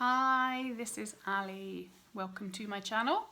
Hi, this is Ali. Welcome to my channel.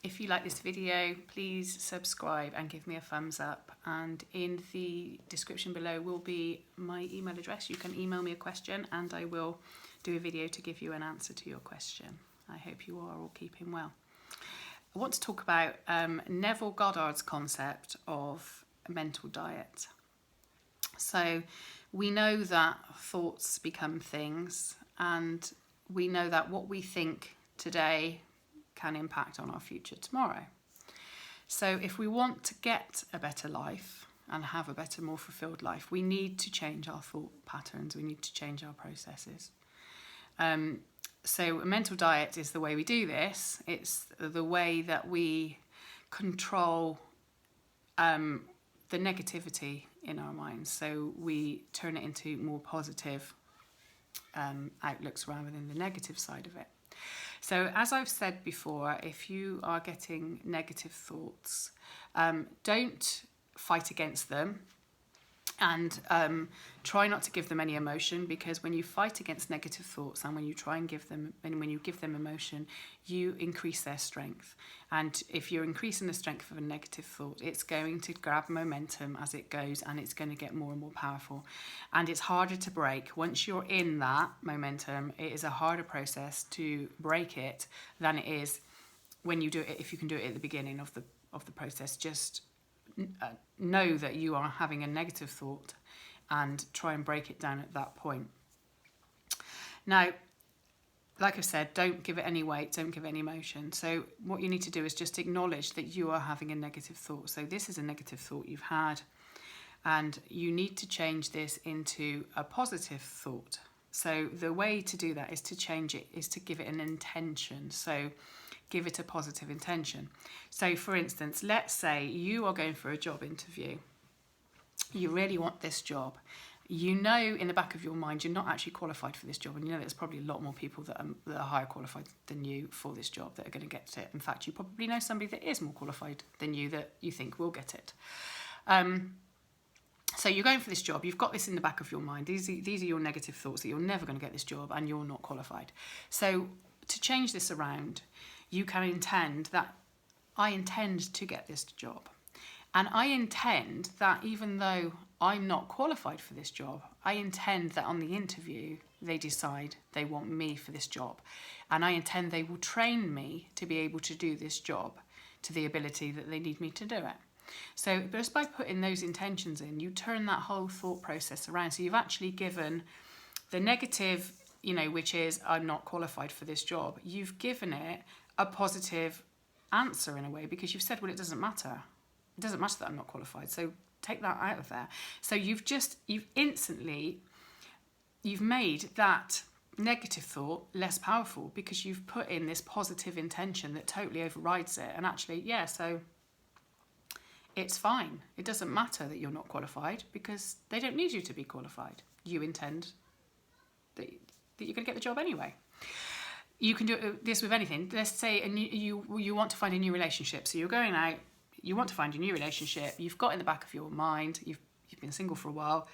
If you like this video, please subscribe and give me a thumbs up. And in the description below will be my email address. You can email me a question and I will do a video to give you an answer to your question. I hope you are all keeping well. I want to talk about Neville Goddard's concept of mental diet. So we know that thoughts become things, and we know that what we think today can impact on our future tomorrow. So if we want to get a better life and have a better, more fulfilled life, we need to change our thought patterns. We need to change our processes. So a mental diet is the way we do this. It's the way that we control the negativity in our minds. So we turn it into more positive outlooks rather than the negative side of it. So as I've said before, if you are getting negative thoughts, don't fight against them, and try not to give them any emotion, because when you fight against negative thoughts and when you try and give them emotion, you increase their strength. And if you're increasing the strength of a negative thought, it's going to grab momentum as it goes, and it's going to get more and more powerful. And it's harder to break. Once you're in that momentum, it is a harder process to break it than it is when you do it. If you can do it at the beginning of the process, just know that you are having a negative thought and try and break it down at that point. Now, like I said, don't give it any weight, don't give it any emotion. So what you need to do is just acknowledge that you are having a negative thought. So this is a negative thought you've had, and you need to change this into a positive thought. So the way to do that is to change it, is to give it an intention. So give it a positive intention. So for instance, let's say you are going for a job interview. You really want this job. You know in the back of your mind you're not actually qualified for this job, and you know there's probably a lot more people that are higher qualified than you for this job that are going to get it. In fact, you probably know somebody that is more qualified than you that you think will get it. So you're going for this job, you've got this in the back of your mind. These are your negative thoughts, that you're never going to get this job and you're not qualified. So to change this around, you can intend that I intend to get this job. And I intend that even though I'm not qualified for this job, I intend that on the interview, they decide they want me for this job. And I intend they will train me to be able to do this job to the ability that they need me to do it. So just by putting those intentions in, you turn that whole thought process around. So you've actually given the negative, which is I'm not qualified for this job. You've given it a positive answer in a way, because you've said, well, it doesn't matter. It doesn't matter that I'm not qualified. So take that out of there. So you've made that negative thought less powerful, because you've put in this positive intention that totally overrides it. And actually, yeah, so it's fine. It doesn't matter that you're not qualified, because they don't need you to be qualified. You intend that you're going to get the job anyway. You can do this with anything. Let's say you want to find a new relationship. So you're going out, you want to find a new relationship. You've got in the back of your mind, you've been single for a while.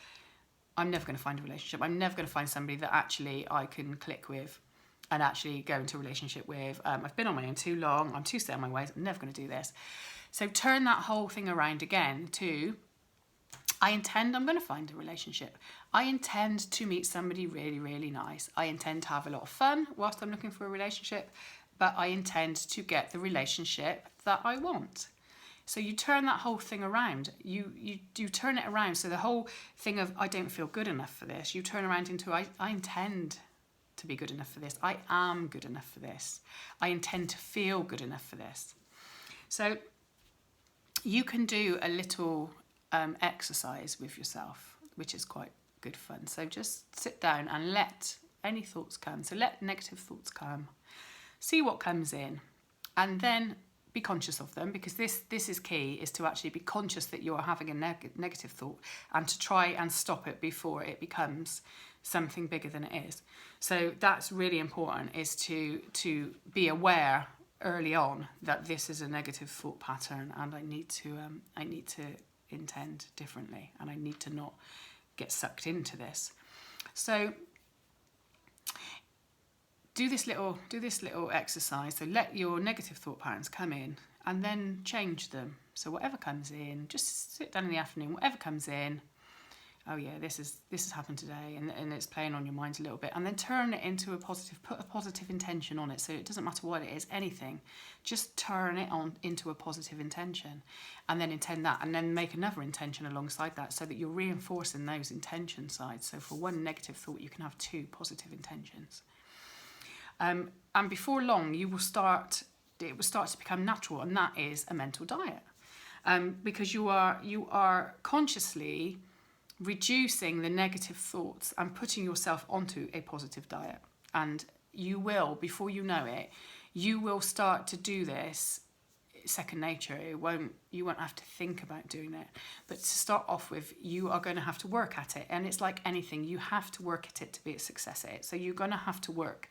I'm never going to find a relationship. I'm never going to find somebody that actually I can click with and actually go into a relationship with. I've been on my own too long. I'm too set in my ways. I'm never going to do this. So turn that whole thing around again to, I intend I'm going to find a relationship. I intend to meet somebody really, really nice. I intend to have a lot of fun whilst I'm looking for a relationship, but I intend to get the relationship that I want. So you turn that whole thing around. You turn it around. So the whole thing of I don't feel good enough for this, you turn around into I intend to be good enough for this. I am good enough for this. I intend to feel good enough for this. So you can do a little exercise with yourself, which is quite good fun. So just sit down and let any thoughts come. So let negative thoughts come. See what comes in, and then be conscious of them, because this is key, is to actually be conscious that you are having a negative thought, and to try and stop it before it becomes something bigger than it is. So that's really important, is to be aware early on that this is a negative thought pattern, and I need to intend differently, and I need to not get sucked into this. So do this little exercise. So let your negative thought patterns come in and then change them. So whatever comes in, just sit down in the afternoon, whatever comes in, oh yeah, this has happened today, and it's playing on your mind a little bit, and then turn it into a positive, put a positive intention on it. So it doesn't matter what it is, anything, just turn it on into a positive intention, and then intend that, and then make another intention alongside that, so that you're reinforcing those intention sides. So for one negative thought, you can have 2 positive intentions. And before long, it will start to become natural, and that is a mental diet, because you are consciously reducing the negative thoughts and putting yourself onto a positive diet. And you will, before you know it, you will start to do this second nature. You won't have to think about doing it. But to start off with, you are going to have to work at it. And it's like anything, you have to work at it to be a success at it. So you're going to have to work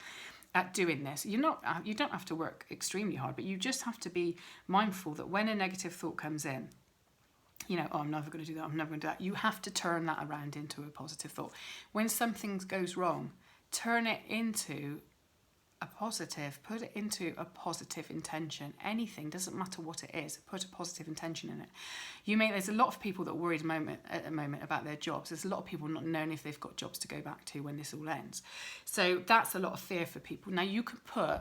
at doing this. You don't have to work extremely hard, but you just have to be mindful that when a negative thought comes in, oh, I'm never going to do that, I'm never going to do that. You have to turn that around into a positive thought. When something goes wrong, turn it into a positive, put it into a positive intention. Anything, doesn't matter what it is, put a positive intention in it. There's a lot of people that are worried at the moment about their jobs. There's a lot of people not knowing if they've got jobs to go back to when this all ends. So that's a lot of fear for people. Now you can put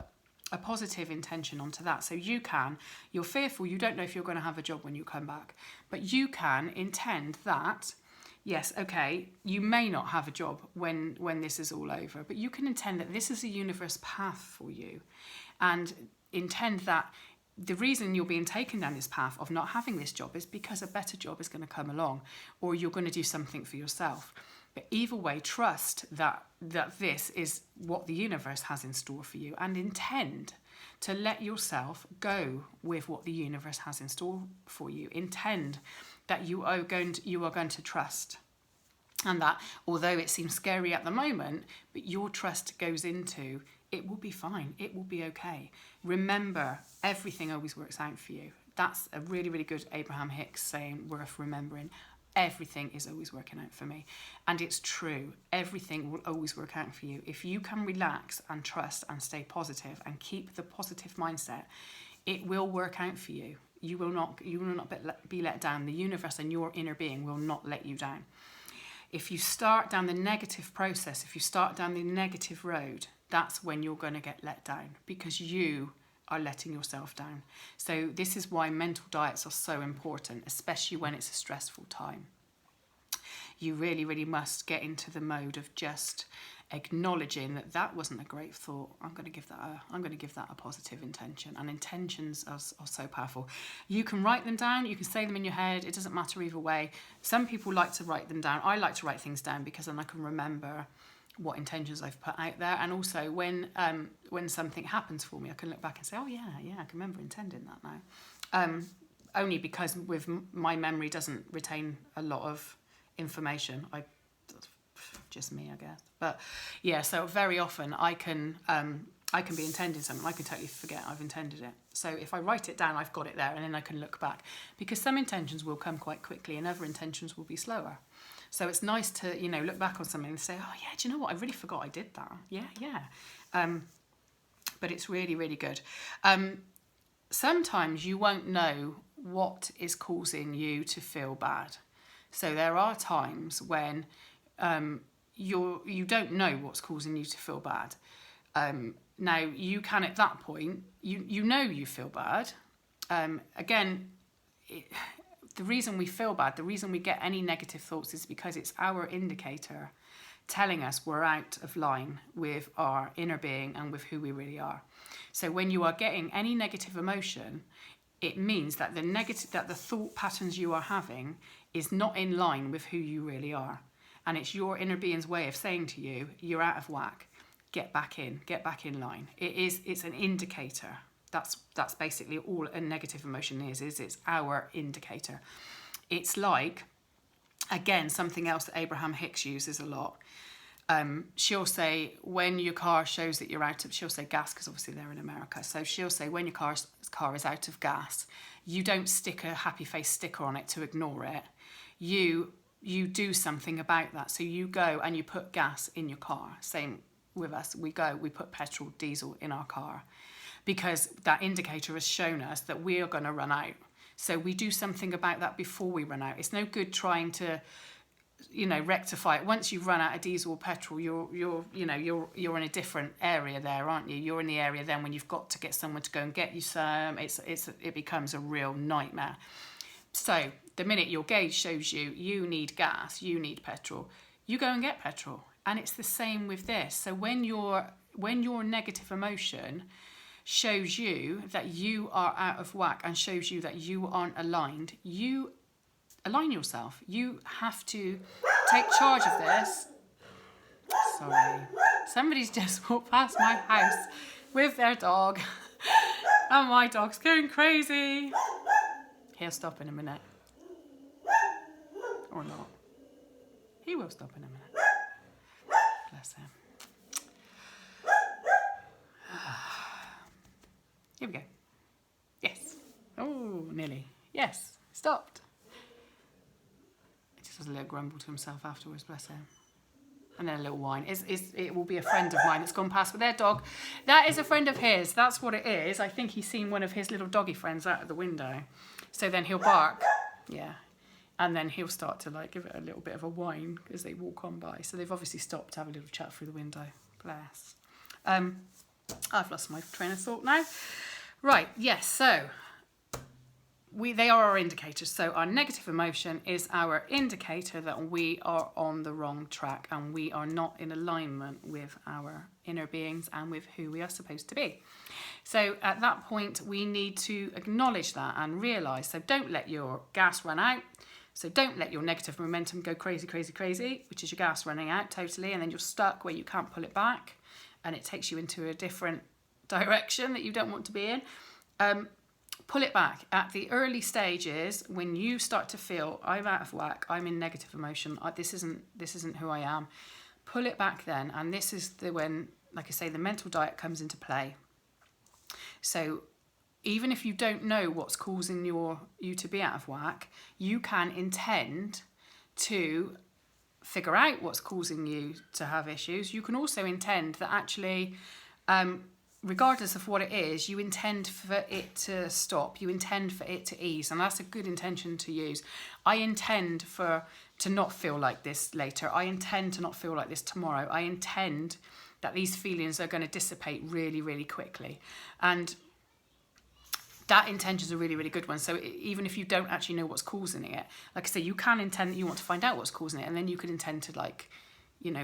a positive intention onto that. So you're fearful, you don't know if you're going to have a job when you come back, but you can intend that, yes, okay, you may not have a job when this is all over, but you can intend that this is a universe path for you, and intend that the reason you're being taken down this path of not having this job is because a better job is going to come along, or you're going to do something for yourself. But either way, trust that this is what the universe has in store for you, and intend to let yourself go with what the universe has in store for you. Intend that you are going to trust, and that although it seems scary at the moment, but your trust goes into it will be fine, it will be okay. Remember, everything always works out for you. That's a really, really good Abraham Hicks saying, worth remembering. Everything is always working out for me. And it's true. Everything will always work out for you. If you can relax and trust and stay positive and keep the positive mindset, it will work out for you. You will not be let down. The universe and your inner being will not let you down. If you start down the negative process, if you start down the negative road, that's when you're going to get let down, because you are letting yourself down. So this is why mental diets are so important, especially when it's a stressful time. You really, really must get into the mode of just acknowledging that wasn't a great thought. I'm going to give that a positive intention. And intentions are so powerful. You can write them down, you can say them in your head, it doesn't matter either way. Some people like to write them down. I like to write things down because then I can remember what intentions I've put out there, and also when something happens for me, I can look back and say, oh yeah, I can remember intending that now. Only because with my memory doesn't retain a lot of information. Just me, I guess. But yeah, so very often I can be intending something, I can totally forget I've intended it. So if I write it down, I've got it there, and then I can look back, because some intentions will come quite quickly and other intentions will be slower. So it's nice to, look back on something and say, oh yeah, do you know what? I really forgot I did that. Yeah. But it's really, really good. Sometimes you won't know what is causing you to feel bad. So there are times when you don't know what's causing you to feel bad. Now you can, at that point, you know you feel bad. The reason we feel bad, the reason we get any negative thoughts is because it's our indicator telling us we're out of line with our inner being and with who we really are. So when you are getting any negative emotion, it means that the thought patterns you are having is not in line with who you really are. And it's your inner being's way of saying to you, you're out of whack, get back in line. It's an indicator. That's basically all a negative emotion is it's our indicator. It's like, again, something else that Abraham Hicks uses a lot. She'll say, when your car shows that you're out of, she'll say gas, because obviously they're in America. So she'll say, when your car is out of gas, you don't stick a happy face sticker on it to ignore it. You do something about that. So you go and you put gas in your car. Same with us, we put petrol, diesel in our car, because that indicator has shown us that we are going to run out. So we do something about that before we run out. It's no good trying to, rectify it. Once you've run out of diesel or petrol, you're in a different area there, aren't you? You're in the area then when you've got to get someone to go and get you some. It becomes a real nightmare. So the minute your gauge shows you need gas, you need petrol, you go and get petrol. And it's the same with this. So when your negative emotion shows you that you are out of whack and shows you that you aren't aligned, you align yourself. You have to take charge of this. Sorry. Somebody's just walked past my house with their dog. And my dog's going crazy. He'll stop in a minute. Or not. He will stop in a minute. Bless him. Here we go. Yes. Oh, nearly. Yes. Stopped. He just has a little grumble to himself afterwards, bless him. And then a little whine. It will be a friend of mine that's gone past with their dog. That is a friend of his. That's what it is. I think he's seen one of his little doggy friends out of the window. So then he'll bark. Yeah. And then he'll start to give it a little bit of a whine as they walk on by. So they've obviously stopped to have a little chat through the window. Bless. I've lost my train of thought now. Right, yes, so they are our indicators. So our negative emotion is our indicator that we are on the wrong track and we are not in alignment with our inner beings and with who we are supposed to be. So at that point, we need to acknowledge that and realise. So don't let your gas run out. So don't let your negative momentum go crazy, crazy, crazy, which is your gas running out totally, and then you're stuck where you can't pull it back and it takes you into a different direction that you don't want to be in. Pull it back. At the early stages, when you start to feel, I'm out of whack, I'm in negative emotion, this isn't who I am, pull it back then. And this is when, like I say, the mental diet comes into play. So even if you don't know what's causing you to be out of whack, you can intend to figure out what's causing you to have issues. You can also intend that actually, regardless of what it is, you intend for it to stop. You intend for it to ease. And that's a good intention to use. I intend to not feel like this later. I intend to not feel like this tomorrow. I intend that these feelings are going to dissipate really, really quickly. And that intention is a really, really good one. So even if you don't actually know what's causing it, like I say, you can intend that you want to find out what's causing it, and then you could intend to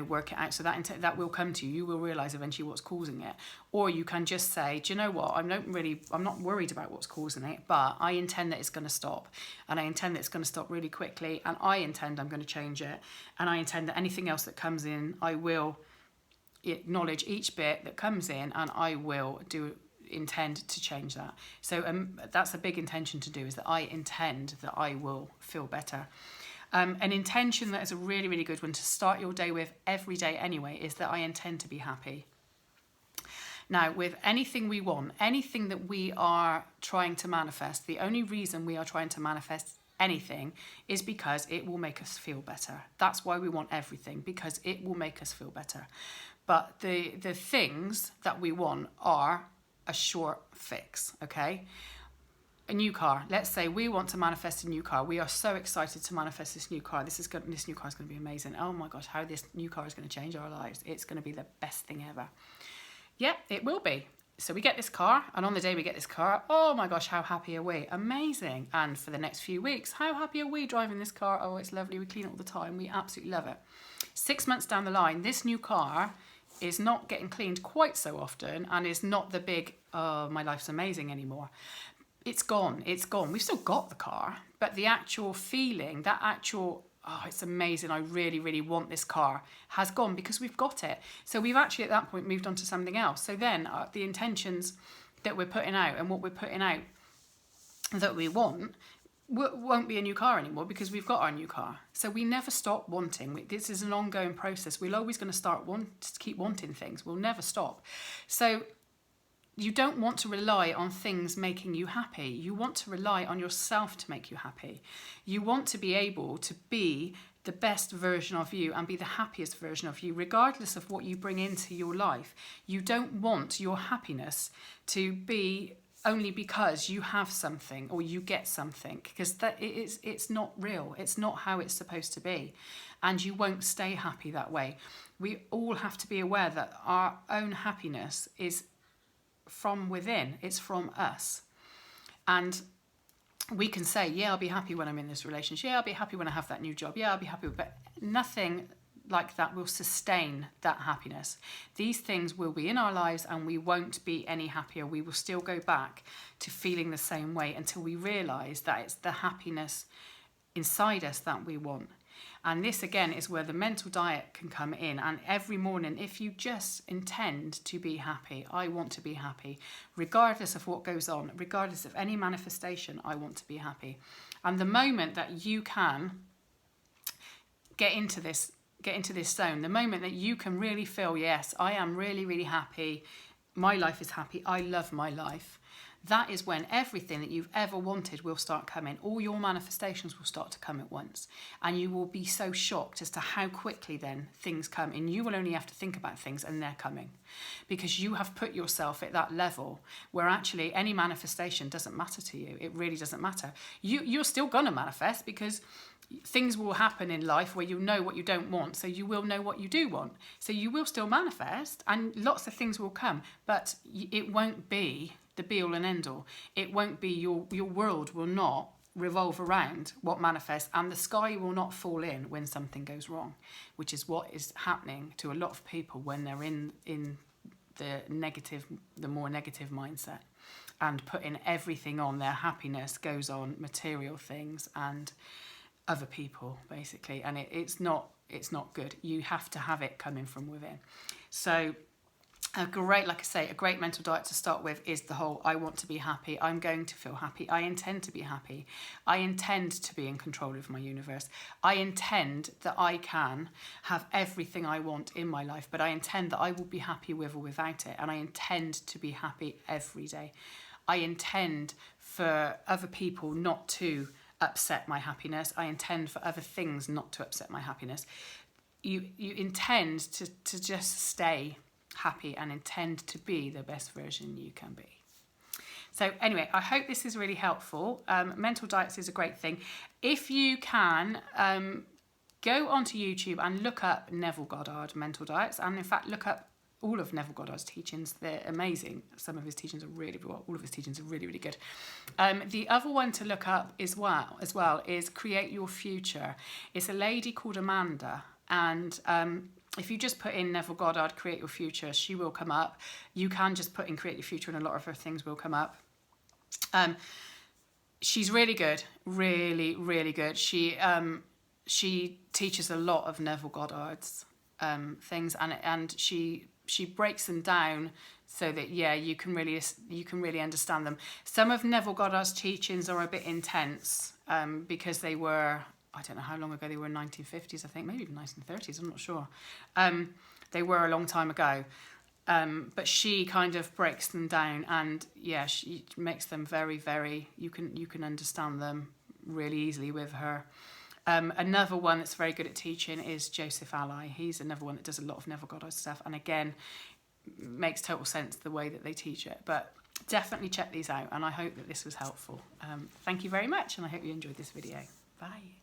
work it out. So that will come to you. You will realise eventually what's causing it. Or you can just say, do you know what? I'm not worried about what's causing it, but I intend that it's going to stop, and I intend that it's going to stop really quickly, and I intend I'm going to change it, and I intend that anything else that comes in, I will acknowledge each bit that comes in, and I will intend to change that. So that's a big intention to do, is that I intend that I will feel better. An intention that is a really, really good one to start your day with every day anyway is that I intend to be happy. Now, with anything we want, anything that we are trying to manifest, the only reason we are trying to manifest anything is because it will make us feel better. That's why we want everything, because it will make us feel better. But the things that we want are a short fix, okay? A new car. Let's say we want to manifest a new car. We are so excited to manifest this new car. This new car is going to be amazing. Oh my gosh, how this new car is going to change our lives. It's going to be the best thing ever. Yeah, it will be. So we get this car, and on the day we get this car, oh my gosh, how happy are we? Amazing. And for the next few weeks, how happy are we driving this car? Oh, it's lovely. We clean it all the time. We absolutely love it. 6 months down the line, this new car is not getting cleaned quite so often and is not the big, oh, my life's amazing anymore. It's gone. We've still got the car, but the actual feeling, oh, it's amazing, I really, really want this car, has gone because we've got it. So we've actually at that point moved on to something else. So then the intentions that we're putting out and what we're putting out that we want won't be a new car anymore because we've got our new car. So we never stop wanting. This is an ongoing process. We're always going to keep wanting things. We'll never stop. So you don't want to rely on things making you happy. You want to rely on yourself to make you happy. You want to be able to be the best version of you and be the happiest version of you, regardless of what you bring into your life. You don't want your happiness to be only because you have something or you get something, because it's not real. It's not how it's supposed to be, and you won't stay happy that way. We all have to be aware that our own happiness is from within. It's from us. And we can say, yeah, I'll be happy when I'm in this relationship. Yeah, I'll be happy when I have that new job. Yeah, I'll be happy. But nothing like that will sustain that happiness. These things will be in our lives and we won't be any happier. We will still go back to feeling the same way until we realise that it's the happiness inside us that we want. And this again is where the mental diet can come in. And every morning, if you just intend to be happy, I want to be happy, regardless of what goes on, regardless of any manifestation, I want to be happy. And the moment that you can get into this zone, the moment that you can really feel, yes, I am really, really happy, my life is happy, I love my life, that is when everything that you've ever wanted will start coming. All your manifestations will start to come at once. And you will be so shocked as to how quickly then things come. And you will only have to think about things and they're coming. Because you have put yourself at that level where actually any manifestation doesn't matter to you. It really doesn't matter. You're still going to manifest, because things will happen in life where you know what you don't want, so you will know what you do want. So you will still manifest and lots of things will come, but it won't be the be all and end all. It won't be your world will not revolve around what manifests, and the sky will not fall in when something goes wrong, which is what is happening to a lot of people when they're in the more negative mindset and putting everything on. Their happiness goes on material things and other people, basically, and it's not good. You have to have it coming from within. So a great mental diet to start with is the whole, I want to be happy, I'm going to feel happy, I intend to be happy, I intend to be in control of my universe, I intend that I can have everything I want in my life, but I intend that I will be happy with or without it, and I intend to be happy every day. I intend for other people not to upset my happiness. I intend for other things not to upset my happiness. You intend to just stay happy and intend to be the best version you can be. So anyway, I hope this is really helpful. Mental diets is a great thing. If you can, go onto YouTube and look up Neville Goddard mental diets, and in fact look up all of Neville Goddard's teachings. They're amazing. Some of his teachings are all of his teachings are really, really good. The other one to look up as well is Create Your Future. It's a lady called Amanda, and if you just put in Neville Goddard, Create Your Future, she will come up. You can just put in Create Your Future and a lot of her things will come up. She's really good, really, really good. She teaches a lot of Neville Goddard's things, and she breaks them down so that you can really understand them. Some of Neville Goddard's teachings are a bit intense because they were, I don't know how long ago they were, in 1950s, I think, maybe even 1930s, I'm not sure. They were a long time ago. But she kind of breaks them down, and she makes them very, very, you can understand them really easily with her. Another one that's very good at teaching is Joseph Ally. He's another one that does a lot of Neville Goddard stuff, and again, makes total sense the way that they teach it. But definitely check these out, and I hope that this was helpful. Thank you very much, and I hope you enjoyed this video. Bye.